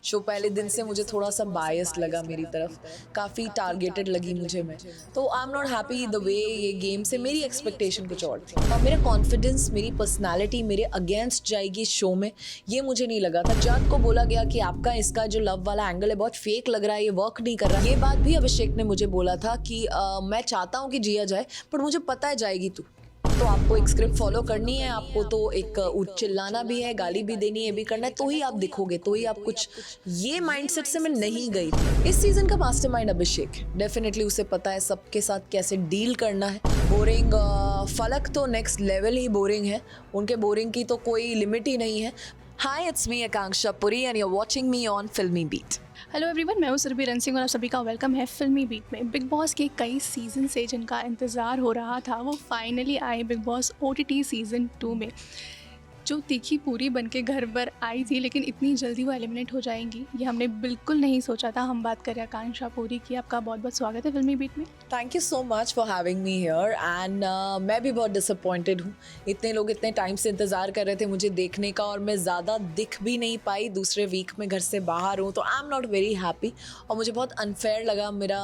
Show पहले दिन से मुझे थोड़ा सा बायस लगा मेरी तरफ, काफ़ी टारगेटेड लगी मुझे मैं। तो आई am not happy the way ये गेम से मेरी एक्सपेक्टेशन कुछ और थी और मेरा कॉन्फिडेंस, मेरी पर्सनालिटी मेरे अगेंस्ट जाएगी इस शो में, ये मुझे नहीं लगा था। जात को बोला गया कि आपका इसका जो लव वाला एंगल है बहुत फेक लग रहा है, ये वर्क नहीं कर रहा। ये बात भी अभिषेक ने मुझे बोला था कि मैं चाहता हूँ कि जिया जाए, पर मुझे पता है जाएगी तू। तो आपको एक स्क्रिप्ट फॉलो करनी है, आपको तो एक चिल्लाना भी है, गाली भी देनी है, भी करना है, तो ही आप दिखोगे, तो ही आप कुछ। ये माइंडसेट से मैं नहीं गई थी। इस सीजन का मास्टरमाइंड अभिषेक, डेफिनेटली उसे पता है सबके साथ कैसे डील करना है। बोरिंग फलक तो नेक्स्ट लेवल ही बोरिंग है, उनके बोरिंग की तो कोई लिमिट ही नहीं है। Hi, it's me Akanksha Puri and you are watching me on Filmi Beat. Hello everyone, मैं हूँ सुरभि रन सिंह और आप सभी का वेलकम है फिल्मी बीट में। बिग बॉस के कई सीज़न से जिनका इंतज़ार हो रहा था वो फाइनली आए बिग बॉस OTT सीज़न 2 में। जो तीखी पूरी बन के घर पर आई थी, लेकिन इतनी जल्दी वो एलिमिनेट हो जाएंगी ये हमने बिल्कुल नहीं सोचा था। हम बात करें आकांक्षा पुरी की। आपका बहुत बहुत स्वागत है फिल्मी बीट में। Thank you so much for having me here and मैं भी बहुत डिसअपॉइंटेड हूँ। इतने लोग इतने टाइम से इंतज़ार कर रहे थे मुझे देखने का और मैं ज़्यादा दिख भी नहीं पाई। दूसरे वीक में घर से बाहर हूँ, तो आई एम नॉट वेरी हैप्पी और मुझे बहुत अनफेयर लगा मेरा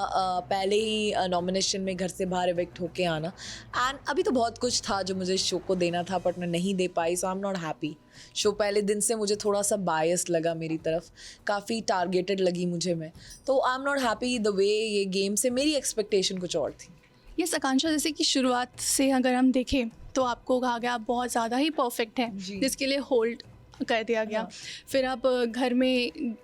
पहले ही नॉमिनेशन में घर से बाहर इविक्ट होके आना। एंड अभी तो बहुत कुछ था जो मुझे शो को देना था बट मैं नहीं दे पाई, so I am not happy. Show पहले दिन से मुझे थोड़ा सा बायस लगा मेरी तरफ, काफ़ी टारगेटेड लगी मुझे मैं। तो आई am not happy the way ये गेम से मेरी एक्सपेक्टेशन कुछ और थी। यस आकांक्षा, जैसे कि शुरुआत से अगर हम देखें तो आपको कहा गया आप बहुत ज़्यादा ही परफेक्ट हैं, जिसके लिए होल्ड कर दिया गया। फिर आप घर में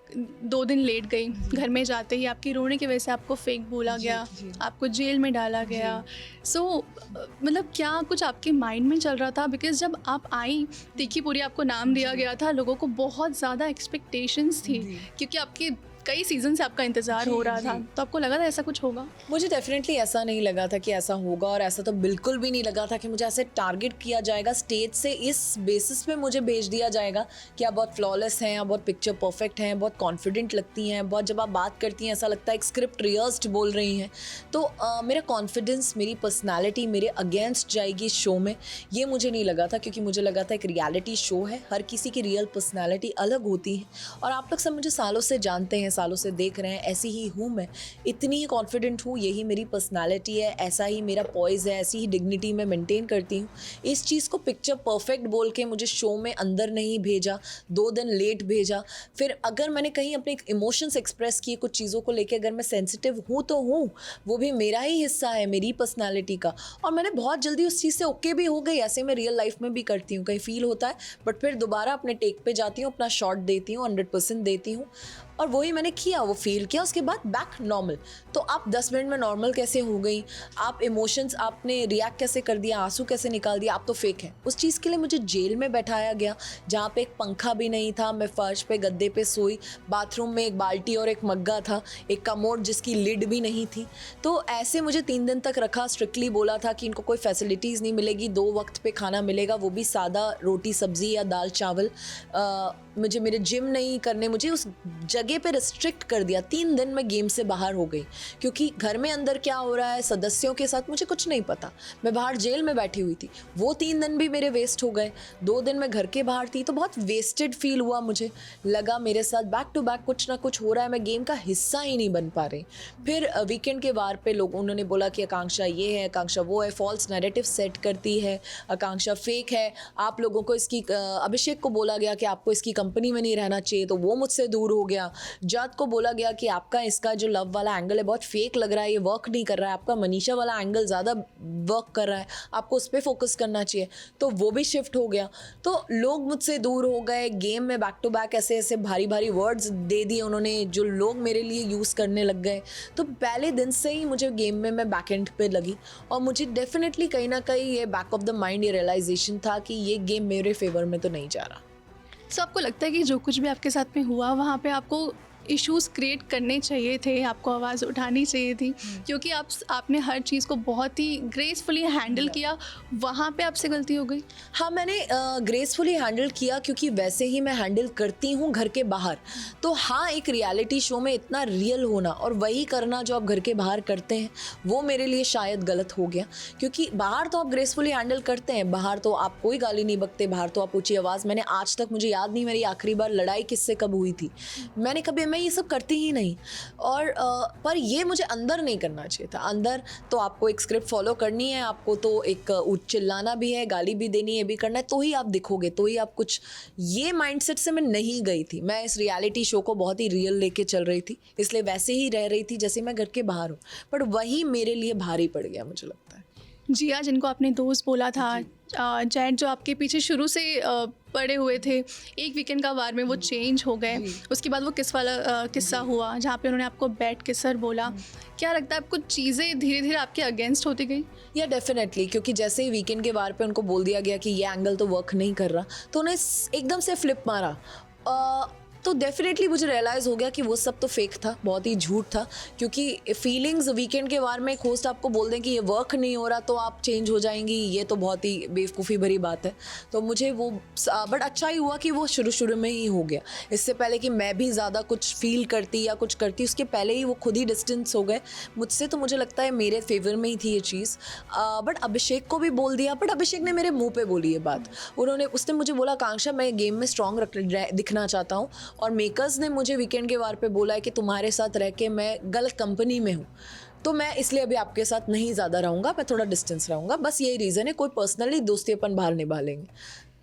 2 दिन लेट गई, घर में जाते ही आपकी रोने की वजह से आपको फेक बोला गया, आपको जेल में डाला गया। सो मतलब क्या कुछ आपके माइंड में चल रहा था? बिकॉज जब आप आई तीखी पूरी आपको नाम दिया गया था, लोगों को बहुत ज़्यादा एक्सपेक्टेशंस थी क्योंकि आपके कई सीज़न से आपका इंतज़ार हो रहा था। तो आपको लगा था ऐसा कुछ होगा? मुझे डेफिनेटली ऐसा नहीं लगा था कि ऐसा होगा, और ऐसा तो बिल्कुल भी नहीं लगा था कि मुझे ऐसे टारगेट किया जाएगा स्टेज से, इस बेसिस पे मुझे भेज दिया जाएगा कि आप बहुत फ्लॉलेस हैं, आप बहुत पिक्चर परफेक्ट हैं, बहुत कॉन्फिडेंट लगती हैं, बहुत जब आप बात करती हैं ऐसा लगता है एक स्क्रिप्ट रिहर्स्ड बोल रही हैं। तो मेरा कॉन्फिडेंस, मेरी पर्सनैलिटी मेरे अगेंस्ट जाएगी इस शो में, ये मुझे नहीं लगा था। क्योंकि मुझे लगा था एक रियलिटी शो है, हर किसी की रियल पर्सनैलिटी अलग होती है और आप लोग सब मुझे सालों से जानते हैं, सालों से देख रहे हैं, ऐसी ही हूँ मैं, इतनी ही कॉन्फिडेंट हूँ, यही मेरी पर्सनालिटी है, ऐसा ही मेरा पॉइज है, ऐसी ही डिग्निटी मैं मेंटेन करती हूँ। इस चीज़ को पिक्चर परफेक्ट बोल के मुझे शो में अंदर नहीं भेजा, 2 दिन लेट भेजा। फिर अगर मैंने कहीं अपने इमोशंस एक्सप्रेस किए कुछ चीज़ों को लेकर, अगर मैं सेंसिटिव हूँ तो हूँ, वो भी मेरा ही हिस्सा है, मेरी पर्सनालिटी का, और मैंने बहुत जल्दी उस चीज़ से ओके भी हो गई। ऐसे मैं रियल लाइफ में भी करती हूँ, कहीं फील होता है बट फिर दोबारा अपने टेक पे जाती हूँ, अपना शॉट देती हूँ, 100% देती हूँ, और वही मैंने किया, वो फील किया, उसके बाद बैक नॉर्मल। तो आप 10 मिनट में नॉर्मल कैसे हो गई? आप इमोशंस आपने रिएक्ट कैसे कर दिया, आंसू कैसे निकाल दिया? आप तो फेक हैं। उस चीज़ के लिए मुझे जेल में बैठाया गया जहाँ पे एक पंखा भी नहीं था, मैं फर्श पे गद्दे पे सोई, बाथरूम में एक बाल्टी और एक मग्गा था, एक कमोड जिसकी लिड भी नहीं थी। तो ऐसे मुझे 3 दिन तक रखा, स्ट्रिक्टली बोला था कि इनको कोई फैसिलिटीज़ नहीं मिलेगी, 2 वक्त पे खाना मिलेगा, वो भी सादा रोटी सब्ज़ी या दाल चावल। मुझे मेरे जिम नहीं करने, मुझे उस जगह पे रिस्ट्रिक्ट कर दिया। 3 दिन मैं गेम से बाहर हो गई क्योंकि घर में अंदर क्या हो रहा है सदस्यों के साथ मुझे कुछ नहीं पता। मैं बाहर जेल में बैठी हुई थी, वो 3 दिन भी मेरे वेस्ट हो गए। 2 दिन मैं घर के बाहर थी, तो बहुत वेस्टेड फील हुआ मुझे। लगा मेरे साथ बैक टू बैक कुछ ना कुछ हो रहा है, मैं गेम का हिस्सा ही नहीं बन पा रही। फिर वीकेंड के वार पे लोग उन्होंने बोला कि आकांक्षा ये है, आकांक्षा वो है, फॉल्स नैरेटिव सेट करती है, आकांक्षा फेक है। आप लोगों को इसकी अभिषेक को बोला गया कि आपको इसकी कंपनी में नहीं रहना चाहिए, तो वो मुझसे दूर हो गया। जात को बोला गया कि आपका इसका जो लव वाला एंगल है बहुत फेक लग रहा है, ये वर्क नहीं कर रहा है, आपका मनीषा वाला एंगल ज़्यादा वर्क कर रहा है, आपको उस पर फोकस करना चाहिए, तो वो भी शिफ्ट हो गया। तो लोग मुझसे दूर हो गए। गेम में बैक टू बैक ऐसे ऐसे भारी भारी वर्ड्स दे दिए उन्होंने जो लोग मेरे लिए यूज़ करने लग गए। तो पहले दिन से ही मुझे गेम में मैं बैक एंड पे लगी और मुझे डेफिनेटली कहीं ना कहीं ये बैक ऑफ द माइंड ये रियलाइजेशन था कि ये गेम मेरे फेवर में तो नहीं जा रहा। सो आपको लगता है कि जो कुछ भी आपके साथ में हुआ वहाँ पे आपको इश्यूज़ क्रिएट करने चाहिए थे, आपको आवाज़ उठानी चाहिए थी, क्योंकि आपने हर चीज़ को बहुत ही ग्रेसफुली हैंडल किया, वहाँ पे आपसे गलती हो गई? हाँ, मैंने ग्रेसफुली हैंडल किया क्योंकि वैसे ही मैं हैंडल करती हूँ घर के बाहर। तो हाँ, एक रियलिटी शो में इतना रियल होना और वही करना जो आप घर के बाहर करते हैं, वो मेरे लिए शायद गलत हो गया। क्योंकि बाहर तो आप ग्रेसफुली हैंडल करते हैं, बाहर तो आप कोई गाली नहीं बकते, बाहर तो आप ऊँची आवाज़, मैंने आज तक, मुझे याद नहीं मेरी आखिरी बार लड़ाई किससे कब हुई थी। मैं ये सब करती ही नहीं। और पर ये मुझे अंदर नहीं करना चाहिए था। अंदर तो आपको एक स्क्रिप्ट फॉलो करनी है, आपको तो एक चिल्लाना भी है, गाली भी देनी है, भी करना है, तो ही आप दिखोगे, तो ही आप कुछ, ये माइंडसेट से मैं नहीं गई थी। मैं इस रियलिटी शो को बहुत ही रियल लेके चल रही थी, इसलिए वैसे ही रह रही थी जैसे मैं घर के बाहर हूँ। बट वही मेरे लिए भारी पड़ गया, मुझे लगता है। जिया, जिनको आपने दोस्त बोला था, जैड जो आपके पीछे शुरू से पड़े हुए थे, एक वीकेंड का वार में वो चेंज हो गए। उसके बाद वो किस्सा हुआ जहाँ पे उन्होंने आपको बैड किसर बोला। क्या लगता है आपको चीज़ें धीरे धीरे आपके अगेंस्ट होती गई? या डेफिनेटली, क्योंकि जैसे ही वीकेंड के वार पे उनको बोल दिया गया कि ये एंगल तो वर्क नहीं कर रहा, तो उन्हें एकदम से फ्लिप मारा। तो डेफिनेटली मुझे रियलाइज़ हो गया कि वो सब तो फेक था, बहुत ही झूठ था। क्योंकि फीलिंग्स वीकेंड के वार में एक होस्ट आपको बोल दें कि ये वर्क नहीं हो रहा तो आप चेंज हो जाएंगी, ये तो बहुत ही बेवकूफ़ी भरी बात है। तो मुझे वो बट अच्छा ही हुआ कि वो शुरू में ही हो गया। इससे पहले कि मैं भी ज़्यादा कुछ फील करती या कुछ करती, उसके पहले ही वो खुद ही डिस्टेंस हो गए मुझसे। तो मुझे लगता है मेरे फेवर में ही थी ये चीज़। बट अभिषेक को भी बोल दिया, बट अभिषेक ने मेरे मुँह पर बोली ये बात। उसने मुझे बोला, आकांक्षा मैं गेम में स्ट्रॉन्ग दिखना चाहता हूँ, और मेकर्स ने मुझे वीकेंड के वार पे बोला है कि तुम्हारे साथ रह के मैं गलत कंपनी में हूँ, तो मैं इसलिए अभी आपके साथ नहीं ज़्यादा रहूँगा, मैं थोड़ा डिस्टेंस रहूँगा, बस यही रीज़न है, कोई पर्सनली दोस्ती अपन बाहर निभा लेंगे।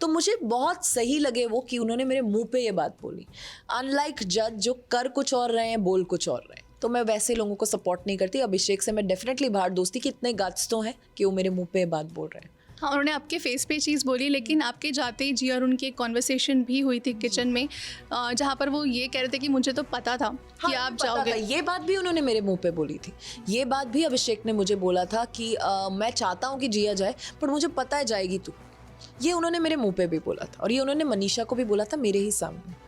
तो मुझे बहुत सही लगे वो कि उन्होंने मेरे मुंह पे ये बात बोली, अनलाइक जज जो कर कुछ और रहे हैं, बोल कुछ और रहे हैं। तो मैं वैसे लोगों को सपोर्ट नहीं करती। अभिषेक से मैं डेफिनेटली बाहर दोस्ती की, इतने गट्स तो हैं कि वो मेरे मुँह पे ये बात बोल रहे हैं। हाँ, उन्होंने आपके फेस पे चीज़ बोली, लेकिन आपके जाते ही जी और उनकी एक कॉन्वर्सेशन भी हुई थी किचन में, जहाँ पर वो ये कह रहे थे कि मुझे तो पता था कि आप जाओगे। ये बात भी उन्होंने मेरे मुंह पे बोली थी। ये बात भी अभिषेक ने मुझे बोला था कि मैं चाहता हूँ कि जिया जाए, पर मुझे पता है जाएगी तू। ये उन्होंने मेरे मुंह पे भी बोला था, और ये उन्होंने मनीषा को भी बोला था मेरे ही सामने।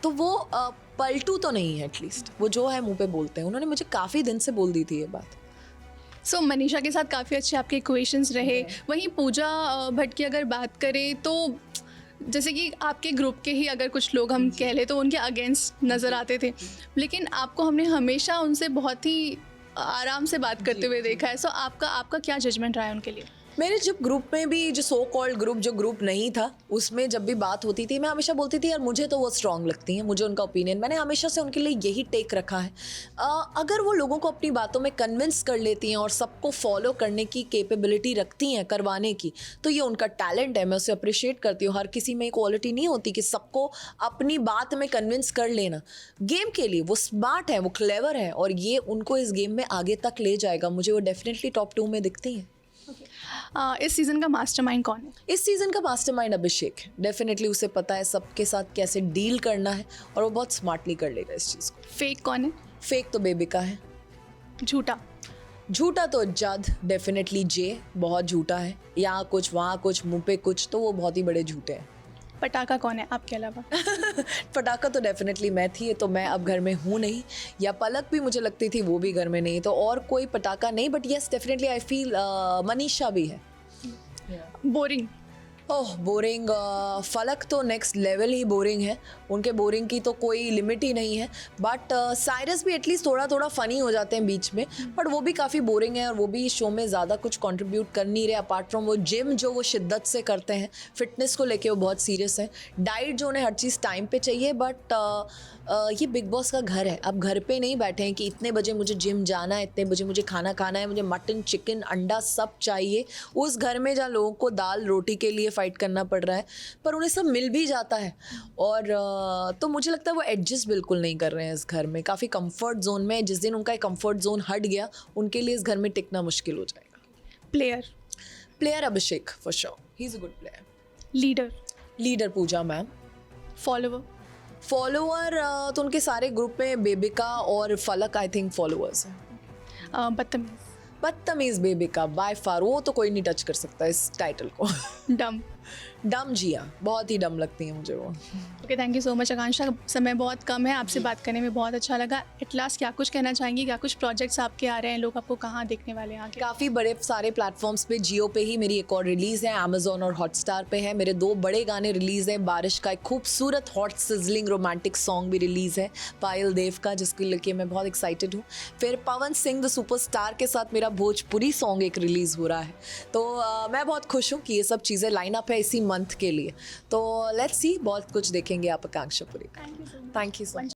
तो वो पलटू तो नहीं है, एटलीस्ट वो जो है मुँह पे बोलते हैं। उन्होंने मुझे काफ़ी दिन से बोल दी थी ये बात। सो मनीषा के साथ काफ़ी अच्छे आपके इक्वेशंस रहे। वहीं पूजा भट्ट की अगर बात करें तो जैसे कि आपके ग्रुप के ही अगर कुछ लोग हम कह लें तो उनके अगेंस्ट नज़र आते थे, लेकिन आपको हमने हमेशा उनसे बहुत ही आराम से बात करते हुए देखा है। सो आपका क्या जजमेंट रहा है उनके लिए? मेरे जब ग्रुप में भी, जो सो कॉल्ड ग्रुप, जो ग्रुप नहीं था, उसमें जब भी बात होती थी, मैं हमेशा बोलती थी यार मुझे तो वो स्ट्रांग लगती हैं, मुझे उनका ओपिनियन, मैंने हमेशा से उनके लिए यही टेक रखा है। अगर वो लोगों को अपनी बातों में कन्विंस कर लेती हैं और सबको फॉलो करने की कैपेबिलिटी रखती हैं, करवाने की, तो ये उनका टैलेंट है, मैं उसे अप्रिशिएट करती हूँ। हर किसी में क्वालिटी नहीं होती कि सबको अपनी बात में कन्विंस कर लेना। गेम के लिए वो स्मार्ट है, वो क्लेवर है, और ये उनको इस गेम में आगे तक ले जाएगा। मुझे वो डेफिनेटली टॉप 2 में दिखती हैं। इस सीज़न का मास्टरमाइंड कौन है? इस सीज़न का मास्टरमाइंड अभिषेक है। डेफिनेटली उसे पता है सबके साथ कैसे डील करना है, और वो बहुत स्मार्टली कर लेगा इस चीज़ को। फेक कौन है? फेक तो बेबिका है। झूठा तो जद, डेफिनेटली जे, बहुत झूठा है, यहाँ कुछ वहाँ कुछ, मुँह पे कुछ, तो वो बहुत ही बड़े झूठे हैं। पटाखा कौन है आपके अलावा? पटाखा तो डेफिनेटली मैं थी, तो मैं अब घर में हूँ नहीं, या पलक भी मुझे लगती थी वो भी घर में नहीं, तो और कोई पटाखा नहीं। But yes, definitely I feel Manisha भी है। बोरिंग? ओह बोरिंग, फलक तो नेक्स्ट लेवल ही बोरिंग है, उनके बोरिंग की तो कोई लिमिट ही नहीं है। बट साइरस भी एटलीस्ट थोड़ा फनी हो जाते हैं बीच में, बट वो भी काफ़ी बोरिंग है, और वो भी शो में ज़्यादा कुछ कंट्रीब्यूट कर नहीं रहे, अपार्ट फ्रॉम वो जिम जो वो शिद्दत से करते हैं, फिटनेस को लेके वो बहुत सीरियस है, डाइट जो उन्हें हर चीज़ टाइम पे चाहिए। बट ये बिग बॉस का घर है, अब घर पे नहीं बैठे हैं कि इतने बजे मुझे जिम जाना है, इतने बजे मुझे खाना खाना है, मुझे मटन चिकन अंडा सब चाहिए। उस घर में जहाँ लोगों को दाल रोटी के लिए फाइट करना पड़ रहा है, पर उन्हें सब मिल भी जाता है। और तो मुझे लगता है वो एडजस्ट बिल्कुल नहीं कर रहे हैं इस घर में, काफ़ी कंफर्ट जोन में। जिस दिन उनका एक कंफर्ट जोन हट गया, उनके लिए इस घर में टिकना मुश्किल हो जाएगा। Player Abhishek for sure, he is a good player. Leader Pooja ma'am. Follower तो उनके सारे ग्रुप में बेबिका और फलक आई थिंक फॉलोअर्स हैं। बदतमीज? बेबिका बाय फार, वो तो कोई नहीं टच कर सकता इस टाइटल को। डम? डम जिया, बहुत ही डम लगती है मुझे वो। Okay, thank you so much Akanksha. समय बहुत कम है, आपसे बात करने में बहुत अच्छा लगा। एट लास्ट क्या कुछ कहना चाहेंगी, क्या कुछ प्रोजेक्ट्स आपके आ रहे हैं, लोग आपको कहाँ देखने वाले हैं आगे? काफ़ी बड़े सारे प्लेटफॉर्म्स पे, जियो पे ही मेरी एक और रिलीज़ है, अमेजोन और हॉटस्टार पे है। मेरे 2 बड़े गाने रिलीज़ हैं। बारिश का एक खूबसूरत हॉट सिजलिंग रोमांटिक सॉन्ग भी रिलीज़ है पायल देव का, जिसके लेके मैं बहुत एक्साइटेड हूँ। फिर पवन सिंह द सुपरस्टार के साथ मेरा भोजपुरी सॉन्ग एक रिलीज़ हो रहा है। तो मैं बहुत खुश हूँ कि ये सब चीज़ें लाइन अप है इसी मंथ के लिए। तो लेट्स सी, बहुत कुछ देखेंगे आप आकांक्षापुरी का। Thank you so much.